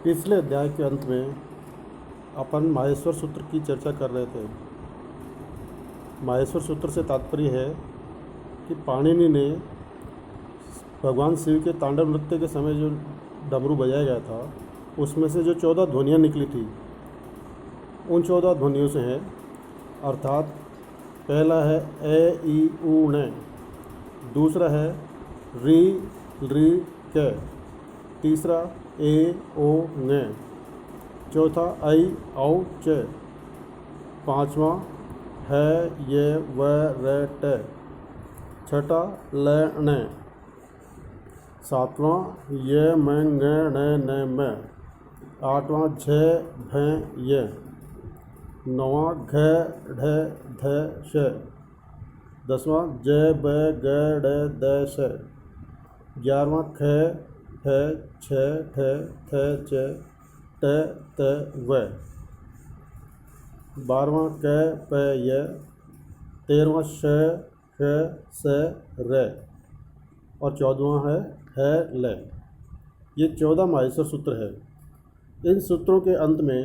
पिछले अध्याय के अंत में अपन माहेश्वर सूत्र की चर्चा कर रहे थे। माहेश्वर सूत्र से तात्पर्य है कि पाणिनि ने भगवान शिव के तांडव नृत्य के समय जो डमरू बजाया गया था उसमें से जो 14 ध्वनियाँ निकली थी उन 14 ध्वनियों से हैं, अर्थात पहला है ए ई ऊ ण, दूसरा है री री क, तीसरा ए ओ ङ, चौथा ऐ औ च, पांचवा है ये व र ट, छठा ल ण, सातवां ये म ङ ण न म, आठवां झ भ य, नौवां घ ढ ध श, दसवां ज ब ग ड द श, 11वां ख फ छ ठ थ च ट त व, 12वां क प य, 13वां श ख स र और 14वां है ह ल। ये 14 माहेश्वर सूत्र है। इन सूत्रों के अंत में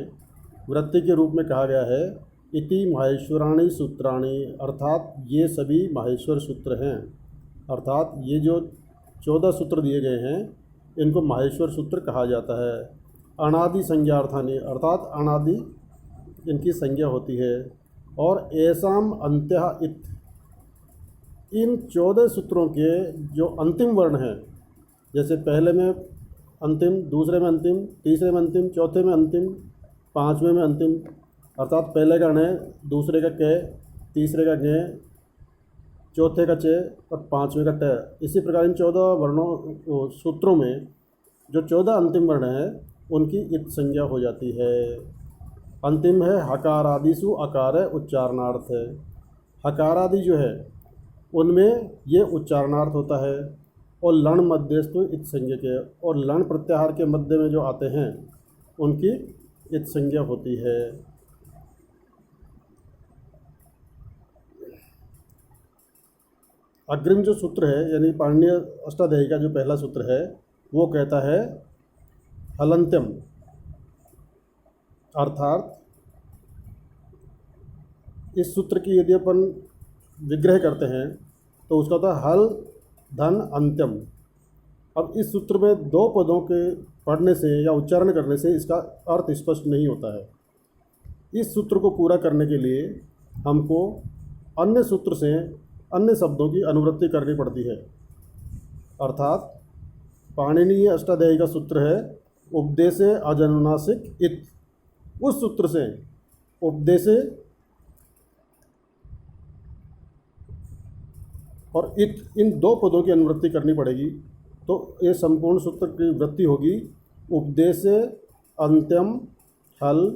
वृत्ति के रूप में कहा गया है इति माहेश्वराणि सूत्राणि, अर्थात ये सभी माहेश्वर सूत्र हैं। अर्थात ये जो 14 सूत्र दिए गए हैं इनको माहेश्वर सूत्र कहा जाता है। अनादि संज्ञार्थानि, अर्थात अनादि इनकी संज्ञा होती है। और ऐसाम अंत्यः इत, इन 14 सूत्रों के जो अंतिम वर्ण हैं, जैसे पहले में अंतिम, दूसरे में अंतिम, तीसरे में अंतिम, चौथे में अंतिम, पांचवें में अंतिम, अर्थात पहले का ण, दूसरे का क, तीसरे का ज्ञ, चौथे का च और पांचवें का ट। इसी प्रकार इन 14 वर्णों सूत्रों में जो 14 अंतिम वर्ण हैं उनकी इत संज्ञा हो जाती है। अंतिम है हकारादिषु अकार उच्चारणार्थ है। हकारादि जो है उनमें ये उच्चारणार्थ होता है और लण मध्यस्थु इत संज्ञा के, और लण प्रत्याहार के मध्य में जो आते हैं उनकी इत संज्ञा होती है। अग्रिम जो सूत्र है यानी पाणिनीय अष्टाध्यायी का जो पहला सूत्र है वो कहता है हलंत्यम, अर्थात इस सूत्र की यदि अपन विग्रह करते हैं तो उसका होता है हल धन अंत्यम। अब इस सूत्र में 2 पदों के पढ़ने से या उच्चारण करने से इसका अर्थ स्पष्ट नहीं होता है। इस सूत्र को पूरा करने के लिए हमको अन्य सूत्र से अन्य शब्दों की अनुवृत्ति करनी पड़ती है। अर्थात पाणिनीय अष्टाध्यायी का सूत्र है उपदेशे अजनुनासिक इत, उस सूत्र से उपदेशे और इत, इन 2 पदों की अनुवृत्ति करनी पड़ेगी। तो ये संपूर्ण सूत्र की वृत्ति होगी उपदेशे अंत्यम हल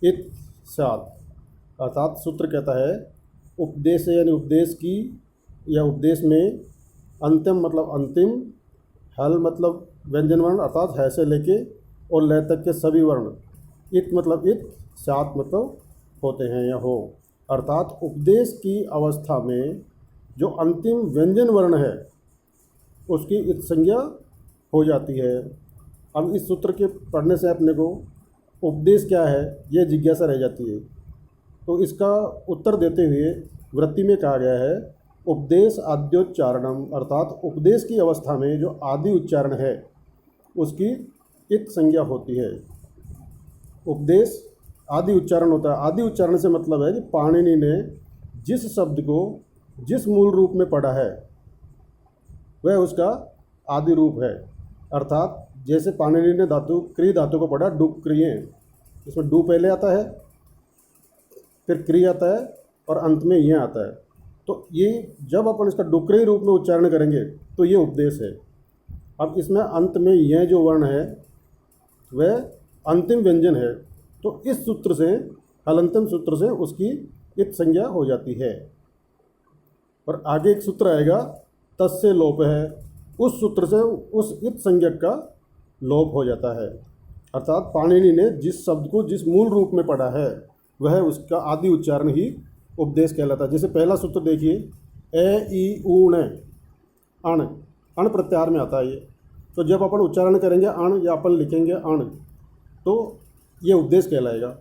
इत स्यात्। अर्थात सूत्र कहता है उपदेश यानी उपदेश की या उपदेश में, अंत्यम मतलब अंतिम, हल मतलब व्यंजन वर्ण अर्थात है से लेके और लय तक के सभी वर्ण, इत मतलब इत, स्यात् मतलब होते हैं या हो। अर्थात उपदेश की अवस्था में जो अंतिम व्यंजन वर्ण है उसकी इत संज्ञा हो जाती है। अब इस सूत्र के पढ़ने से अपने को उपदेश क्या है ये जिज्ञासा रह जाती है। तो इसका उत्तर देते हुए वृत्ति में कहा गया है उपदेश आद्योच्चारणम, अर्थात उपदेश की अवस्था में जो आदि उच्चारण है उसकी इत संज्ञा होती है। उपदेश आदि उच्चारण होता है। आदि उच्चारण से मतलब है कि पाणिनि ने जिस शब्द को जिस मूल रूप में पढ़ा है वह उसका आदि रूप है। अर्थात जैसे पाणिनि ने धातु क्री धातु को पढ़ा डुक क्रिय, इसमें डू पहले आता है, फिर क्री आता है और अंत में यह आता है। तो ये जब अपन इसका डुक्री रूप में उच्चारण करेंगे तो ये उपदेश है। अब इसमें अंत में यह जो वर्ण है वह अंतिम व्यंजन है। तो इस सूत्र से, हलंत्यम सूत्र से उसकी इत संज्ञा हो जाती है। और आगे एक सूत्र आएगा तस्य लोप है, उस सूत्र से उस इत संज्ञक का लोप हो जाता है। अर्थात पाणिनि ने जिस शब्द को जिस मूल रूप में पढ़ा है वह उसका आदि उच्चारण ही उपदेश कहलाता है। जैसे पहला सूत्र देखिए ए ई ऊ ण, अण, अण प्रत्याहार में आता है ये। तो जब अपन उच्चारण करेंगे अण या अपन लिखेंगे अण, तो ये उपदेश कहलाएगा।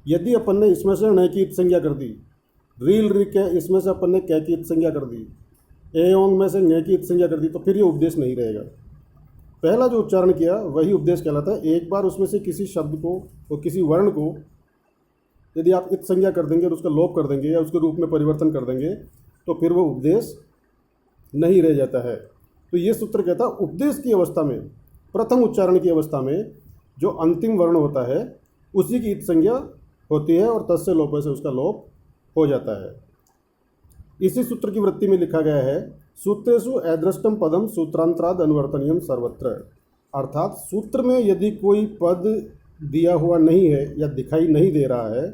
यदि अपन ने इसमें से न की इत संज्ञा कर दी, रील री के इसमें से अपन ने कै की इत संज्ञा कर दी, एयोंग में से न की इत संज्ञा कर दी, तो फिर ये उपदेश नहीं रहेगा। पहला जो उच्चारण किया वही उपदेश कहलाता है। एक बार उसमें से किसी शब्द को और किसी वर्ण को यदि आप इत संज्ञा कर देंगे और उसका लोप कर देंगे या उसके रूप में परिवर्तन कर देंगे तो फिर वो उपदेश नहीं रह जाता है। तो ये सूत्र कहता है उपदेश की अवस्था में, प्रथम उच्चारण की अवस्था में जो अंतिम वर्ण होता है उसी की इत संज्ञा होती है और तस्य लोप से उसका लोप हो जाता है। इसी सूत्र की वृत्ति में लिखा गया है सूत्रेषु अदृष्टम पदम सूत्रांतराद अनुवर्तनीयम सर्वत्र। अर्थात सूत्र में यदि कोई पद दिया हुआ नहीं है या दिखाई नहीं दे रहा है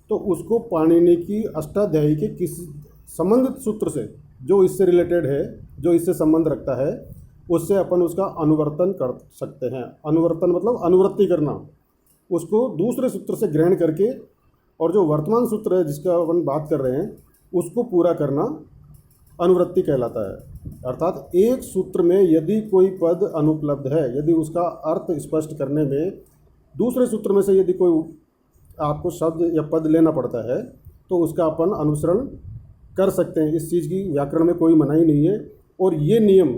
तो उसको पाणिनि की अष्टाध्यायी के किसी संबंधित सूत्र से जो इससे रिलेटेड है, जो इससे संबंध रखता है, उससे अपन उसका अनुवर्तन कर सकते हैं। अनुवर्तन मतलब अनुवृत्ति करना, उसको दूसरे सूत्र से ग्रहण करके और जो वर्तमान सूत्र है जिसका अपन बात कर रहे हैं उसको पूरा करना अनुवृत्ति कहलाता है। अर्थात एक सूत्र में यदि कोई पद अनुपलब्ध है, यदि उसका अर्थ स्पष्ट करने में दूसरे सूत्र में से यदि कोई आपको शब्द या पद लेना पड़ता है तो उसका अपन अनुसरण कर सकते हैं। इस चीज़ की व्याकरण में कोई मनाही नहीं है और ये नियम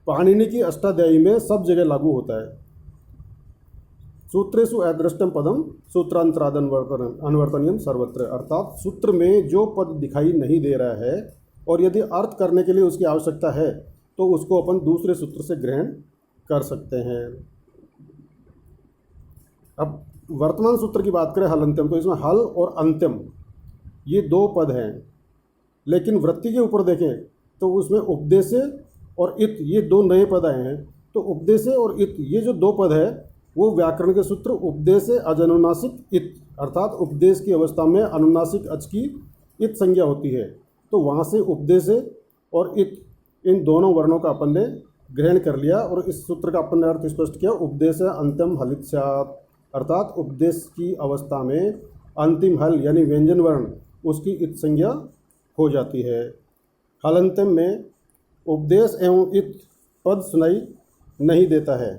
पाणिनि की अष्टाध्यायी में सब जगह लागू होता है। सूत्रेषु अदृष्टम पदम सूत्रांतराद अनुवर्तनीयम सर्वत्र। अर्थात सूत्र में जो पद दिखाई नहीं दे रहा है और यदि अर्थ करने के लिए उसकी आवश्यकता है तो उसको अपन दूसरे सूत्र से ग्रहण कर सकते हैं। अब वर्तमान सूत्र की बात करें हल अंत्यम, तो इसमें हल और अंत्यम ये दो पद हैं, लेकिन वृत्ति के ऊपर देखें तो उसमें उपदेश और इत ये दो नए पद आए हैं। तो उपदेश और इत ये जो दो पद है वो व्याकरण के सूत्र उपदेश अजनुनासिक इत, अर्थात उपदेश की अवस्था में अनुनासिक अच की इत संज्ञा होती है। तो वहाँ से उपदेश और इत इन दोनों वर्णों का अपन ने ग्रहण कर लिया और इस सूत्र का अपन ने अर्थ स्पष्ट किया। उपदेश अंत्यम हलित स्यात्, अर्थात उपदेश की अवस्था में अंतिम हल यानी व्यंजन वर्ण उसकी इत संज्ञा हो जाती है। हलंत्यम में उपदेश एवं इत पद सुनाई नहीं देता है,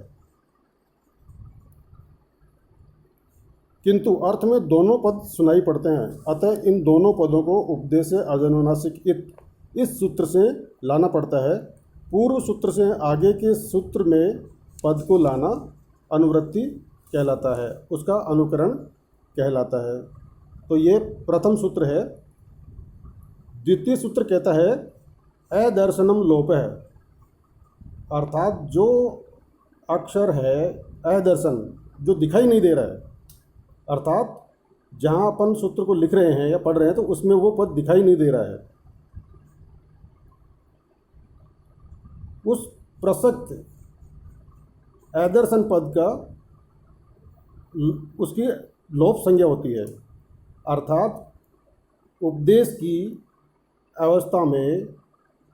किंतु अर्थ में दोनों पद सुनाई पड़ते हैं। अतः इन दोनों पदों को उपदेश अजनुनासिक इत इस सूत्र से लाना पड़ता है। पूर्व सूत्र से आगे के सूत्र में पद को लाना अनुवृत्ति कहलाता है, उसका अनुकरण कहलाता है। तो ये प्रथम सूत्र है। द्वितीय सूत्र कहता है अदर्शनम लोप है, अर्थात जो अक्षर है अदर्शन जो दिखाई नहीं दे रहा है, अर्थात जहाँ अपन सूत्र को लिख रहे हैं या पढ़ रहे हैं तो उसमें वो पद दिखाई नहीं दे रहा है, उस प्रसक्त अदर्शन पद का उसकी लोप संज्ञा होती है। अर्थात उपदेश की अवस्था में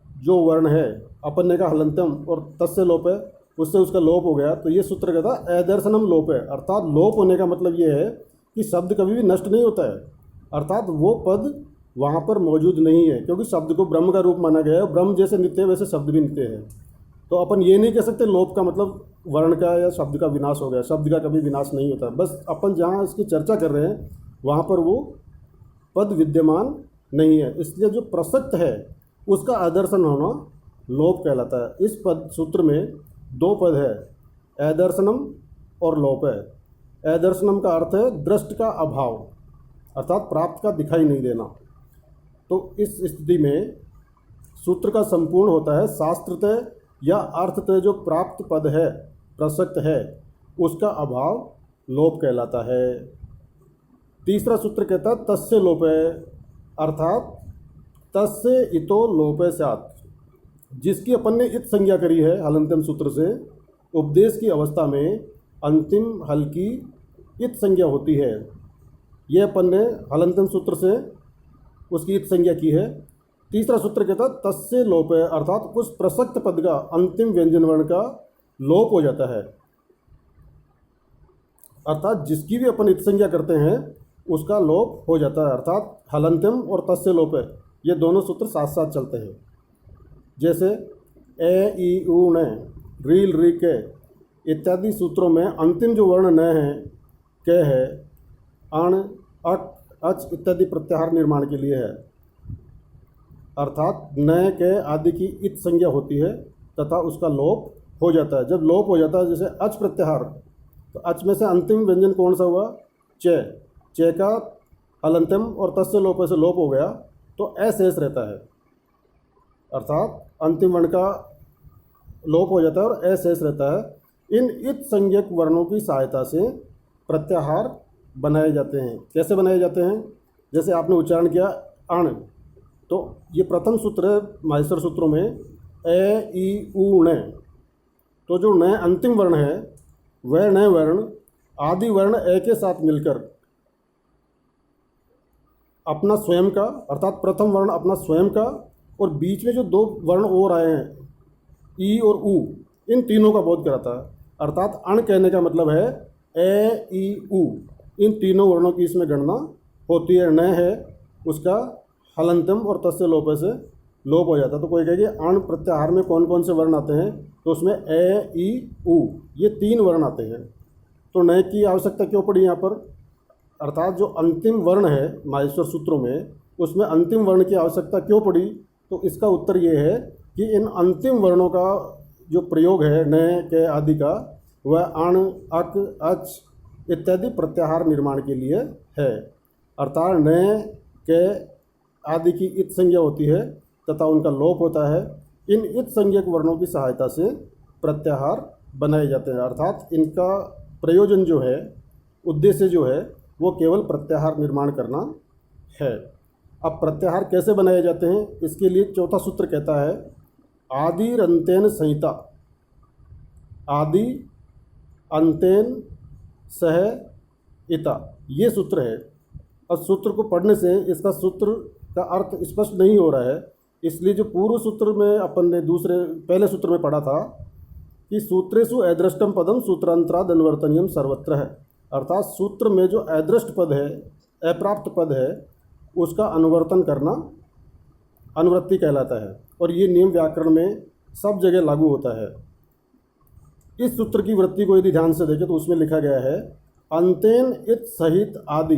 जो वर्ण है अपन ने कहा हलंतम और तस्य लोप है, उससे उसका लोप हो गया, तो ये सूत्र कहता है अदर्शनम लोप है। अर्थात लोप होने का मतलब ये है कि शब्द कभी भी नष्ट नहीं होता है, अर्थात वो पद वहाँ पर मौजूद नहीं है, क्योंकि शब्द को ब्रह्म का रूप माना गया है। ब्रह्म जैसे नित्य है वैसे शब्द भी नित्य है। तो अपन ये नहीं कह सकते लोप का मतलब वर्ण का या शब्द का विनाश हो गया। शब्द का कभी विनाश नहीं होता, बस अपन जहाँ इसकी चर्चा कर रहे हैं वहाँ पर वो पद विद्यमान नहीं है, इसलिए जो प्रसक्त है उसका आदर्शन होना लोप कहलाता है। इस पद सूत्र में दो पद है, अदर्शनम और लोप है। अदर्शनम का अर्थ है दृष्ट का अभाव, अर्थात प्राप्त का दिखाई नहीं देना। तो इस स्थिति में सूत्र का संपूर्ण होता है शास्त्रतः या अर्थतः जो प्राप्त पद है प्रसक्त है उसका अभाव लोप कहलाता है। तीसरा सूत्र कहता है तस्य लोप है, अर्थात तस्य इतो लोप स्यात्, जिसकी अपन ने इत संज्ञा करी है हलंत्यम सूत्र से, उपदेश की अवस्था में अंतिम हल की इत संज्ञा होती है। यह अपन ने हलंत्यम सूत्र से उसकी इत संज्ञा की है। तीसरा सूत्र कहता है तस्य लोप है, अर्थात उस प्रसक्त पद का अंतिम व्यंजन वर्ण का लोप हो जाता है, अर्थात जिसकी भी अपन इत संज्ञा करते हैं उसका लोप हो जाता है। अर्थात हलंत्यम और तस्य लोप है ये दोनों सूत्र साथ साथ चलते हैं। जैसे ए ई ऊ न रील री के इत्यादि सूत्रों में अंतिम जो वर्ण न है, क है, अण, अक, अच इत्यादि प्रत्याहार निर्माण के लिए है। अर्थात न, के आदि की इत संज्ञा होती है तथा उसका लोप हो जाता है। जब लोप हो जाता है, जैसे अच प्रत्याहार, तो अच में से अंतिम व्यंजन कौन सा हुआ? च। च का हलंत्यम और तस्य लोप से लोप हो गया तो अ शेष रहता है, अर्थात अंतिम वर्ण का लोप हो जाता है और अ शेष रहता है। इन इत संज्ञक वर्णों की सहायता से प्रत्याहार बनाए जाते हैं। कैसे बनाए जाते हैं? जैसे आपने उच्चारण किया अण, तो ये प्रथम सूत्र है माहेश्वर सूत्रों में, ए ई उ ण। तो जो न अंतिम वर्ण है वह न वर्ण आदि वर्ण ए के साथ मिलकर अपना स्वयं का, अर्थात प्रथम वर्ण अपना स्वयं का, और बीच में जो दो वर्ण और आए हैं ई और उ, इन तीनों का बोध कराता है। अर्थात अण कहने का मतलब है ए ई उ, इन तीनों वर्णों की इसमें गणना होती है। न है उसका हलंतम और तस्य लोप से लोप हो जाता है। तो कोई कहेगी अण प्रत्याहार में कौन कौन से वर्ण आते हैं, तो उसमें ए ई उ ये तीन वर्ण आते हैं। तो न की आवश्यकता क्यों पड़ी यहाँ पर? अर्थात जो अंतिम वर्ण है माहेश्वर सूत्रों में, उसमें अंतिम वर्ण की आवश्यकता क्यों पड़ी? तो इसका उत्तर ये है कि इन अंतिम वर्णों का जो प्रयोग है न, के आदि का, वह अण, अक, अच इत्यादि प्रत्याहार निर्माण के लिए है। अर्थात न, के आदि की इत संज्ञा होती है तथा उनका लोप होता है। इन इत संज्ञक वर्णों की सहायता से प्रत्याहार बनाए जाते हैं। अर्थात इनका प्रयोजन जो है, उद्देश्य जो है, वो केवल प्रत्याहार निर्माण करना है। अब प्रत्याहार कैसे बनाए जाते हैं, इसके लिए चौथा सूत्र कहता है आदिरंतेन संहिता। आदि अंतेन सह इता, ये सूत्र है। अब सूत्र को पढ़ने से इसका सूत्र का अर्थ स्पष्ट नहीं हो रहा है, इसलिए जो पूर्व सूत्र में अपन ने पहले सूत्र में पढ़ा था कि सूत्रेषु अदृष्टम पदम सूत्रांतराद अनुवर्तनीयम सर्वत्र है। अर्थात सूत्र में जो अदृष्ट पद है, अप्राप्त पद है, उसका अनुवर्तन करना अनुवृत्ति कहलाता है, और ये नियम व्याकरण में सब जगह लागू होता है। इस सूत्र की वृत्ति को यदि ध्यान से देखें तो उसमें लिखा गया है अंतेन इत सहित आदि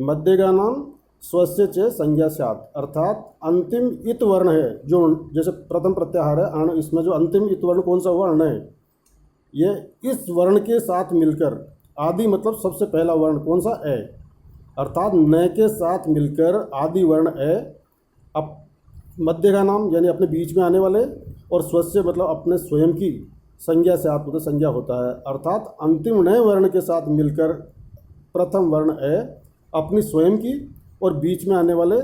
मध्यगानाम स्वस्य च संज्ञा स्यात्। अर्थात अंतिम इत वर्ण है, जो जैसे प्रथम प्रत्याहार है अण, इसमें जो अंतिम इत वर्ण कौन सा हुआ? अण है। ये इस वर्ण के साथ मिलकर, आदि मतलब सबसे पहला वर्ण कौन सा? ए। अर्थात न के साथ मिलकर आदि वर्ण ए, अब मध्य का नाम यानी अपने बीच में आने वाले, और स्वस्य मतलब अपने स्वयं की, संज्ञा से आप संज्ञा होता है। अर्थात अंतिम नए वर्ण के साथ मिलकर प्रथम वर्ण ए अपनी स्वयं की और बीच में आने वाले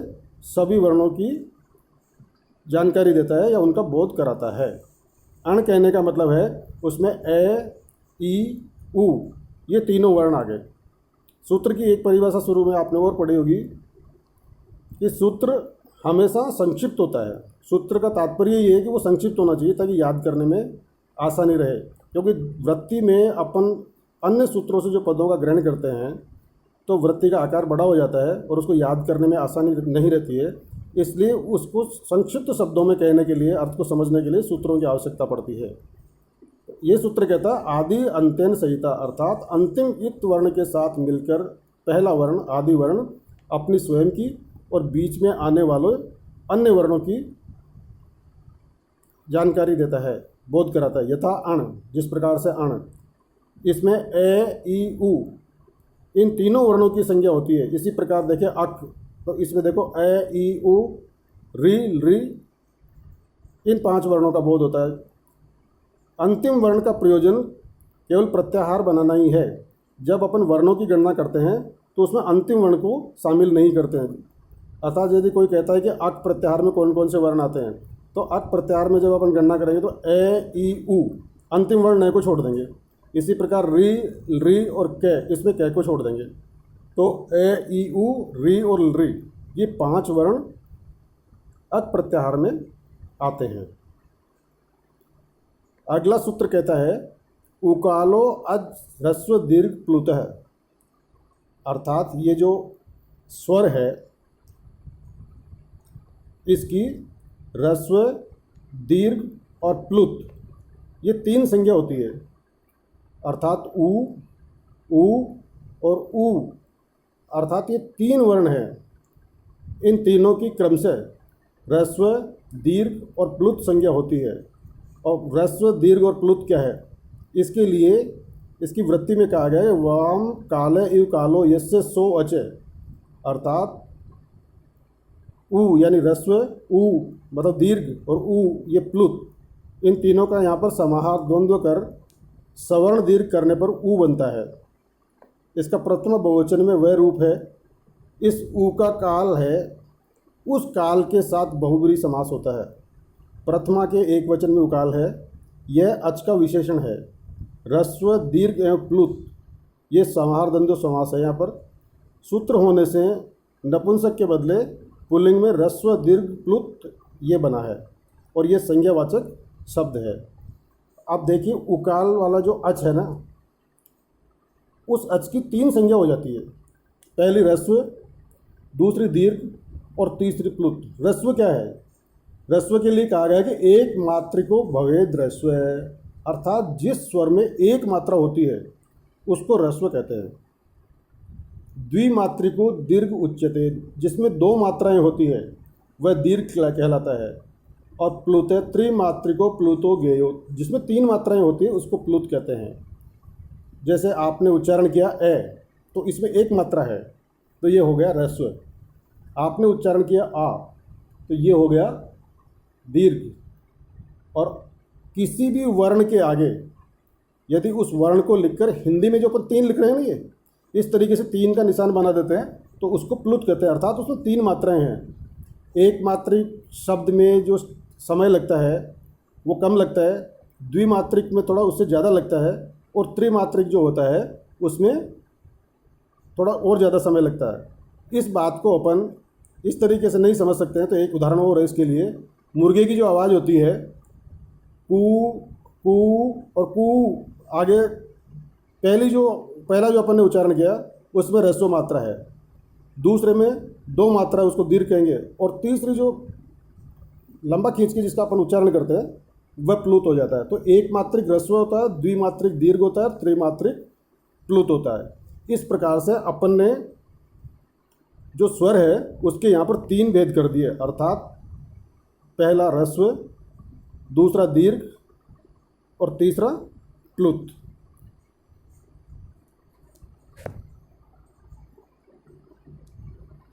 सभी वर्णों की जानकारी देता है या उनका बोध कराता है। अण कहने का मतलब है उसमें ए, ई, उ ये तीनों वर्ण आ गए। सूत्र की एक परिभाषा शुरू में आपने और पढ़ी होगी कि सूत्र हमेशा संक्षिप्त होता है। सूत्र का तात्पर्य ये है कि वो संक्षिप्त होना चाहिए ताकि याद करने में आसानी रहे, क्योंकि वृत्ति में अपन अन्य सूत्रों से जो पदों का ग्रहण करते हैं तो वृत्ति का आकार बड़ा हो जाता है और उसको याद करने में आसानी नहीं रहती है। इसलिए उसको संक्षिप्त शब्दों में कहने के लिए, अर्थ को समझने के लिए सूत्रों की आवश्यकता पड़ती है। ये सूत्र कहता है आदि अंत्यन संहिता, अर्थात अंतिम इत वर्ण के साथ मिलकर पहला वर्ण आदि वर्ण अपनी स्वयं की और बीच में आने वाले अन्य वर्णों की जानकारी देता है, बोध कराता है। यथा अण, जिस प्रकार से अण, इसमें ए, ई, उ इन तीनों वर्णों की संज्ञा होती है। इसी प्रकार देखिए अक, तो इसमें देखो ए, ई, उ, री, री, इन 5 वर्णों का बोध होता है। अंतिम वर्ण का प्रयोजन केवल प्रत्याहार बनाना ही है। जब अपन वर्णों की गणना करते हैं तो उसमें अंतिम वर्ण को शामिल नहीं करते हैं। अर्थात यदि कोई कहता है कि अक प्रत्याहार में कौन कौन से वर्ण आते हैं, तो अक प्रत्याहार में जब अपन गणना करेंगे तो ए, ई, उ अंतिम वर्ण न को छोड़ देंगे। इसी प्रकार री, री और कै, इसमें कै को छोड़ देंगे। तो ए, ई, उ, री और री ये 5 वर्ण अक प्रत्याहार में आते हैं। अगला सूत्र कहता है उकालो अज ह्रस्व दीर्घ प्लुतः, अर्थात ये जो स्वर है इसकी ह्रस्व, दीर्घ और प्लुत ये 3 संज्ञा होती है। अर्थात ऊ, ऊ और ऊ, अर्थात ये 3 वर्ण हैं। इन तीनों की क्रमशः ह्रस्व, दीर्घ और प्लुत संज्ञा होती है। और ह्रस्व, दीर्घ और प्लुत क्या है? इसके लिए इसकी वृत्ति में कहा गया है वाम काले इव कालो यस्य सो अचे, अर्थात ऊ यानी ह्रस्व, ऊ मतलब दीर्घ और ऊ ये प्लुत, इन तीनों का यहाँ पर समाहार द्वंद्व कर सवर्ण दीर्घ करने पर ऊ बनता है। इसका प्रथम बहुवचन में वह रूप है। इस ऊ का काल है, उस काल के साथ बहुब्रीहि समास होता है। प्रथमा के एक वचन में उकाल है, यह अच का विशेषण है। ह्रस्व, दीर्घ एवं प्लुत ये समाहार द्वंद्व समास है। यहाँ पर सूत्र होने से नपुंसक के बदले पुल्लिंग में ह्रस्व, दीर्घ, प्लुत ये बना है और ये संज्ञावाचक शब्द है। अब देखिए उकाल वाला जो अच है ना, उस अच की 3 संज्ञा हो जाती है। पहली ह्रस्व, दूसरी दीर्घ और तीसरी प्लुत। ह्रस्व क्या है? ह्रस्व के लिए कहा गया कि एक मात्रिको भवेद ह्रस्व है, अर्थात जिस स्वर में एक मात्रा होती है उसको ह्रस्व कहते हैं। द्विमात्रिको दीर्घ उच्यते, जिसमें 2 मात्राएं होती है वह दीर्घ कहलाता है। और प्लुत है त्रिमात्रिको प्लुतो गेयो, जिसमें 3 मात्राएं होती है उसको प्लुत कहते हैं। जैसे आपने उच्चारण किया ए, तो इसमें 1 मात्रा है तो ये हो गया ह्रस्व। आपने उच्चारण किया आ, तो ये हो गया दीर्घ। और किसी भी वर्ण के आगे यदि उस वर्ण को लिखकर हिंदी में जो अपन 3 लिख रहे हैं ना, ये इस तरीके से 3 का निशान बना देते हैं तो उसको प्लुत कहते हैं, अर्थात उसमें 3 मात्राएं हैं। एक मात्रिक शब्द में जो समय लगता है वो कम लगता है, द्विमात्रिक में थोड़ा उससे ज़्यादा लगता है, और त्रिमात्रिक जो होता है उसमें थोड़ा और ज़्यादा समय लगता है। इस बात को अपन इस तरीके से नहीं समझ सकते हैं, तो एक उदाहरण और है इसके लिए। मुर्गे की जो आवाज़ होती है कू कू और कू, आगे पहला जो अपन ने उच्चारण किया उसमें ह्रस्व मात्रा है, दूसरे में 2 मात्रा है उसको दीर्घ कहेंगे, और तीसरी जो लंबा खींच के जिसका अपन उच्चारण करते हैं वह प्लुत हो जाता है। तो एक मात्रिक ह्रस्व होता है, द्विमात्रिक दीर्घ होता है, त्रिमात्रिक प्लुत होता है। इस प्रकार से अपन ने जो स्वर है उसके यहाँ पर 3 भेद कर दिए, अर्थात पहला ह्रस्व, दूसरा दीर्घ और तीसरा प्लुत।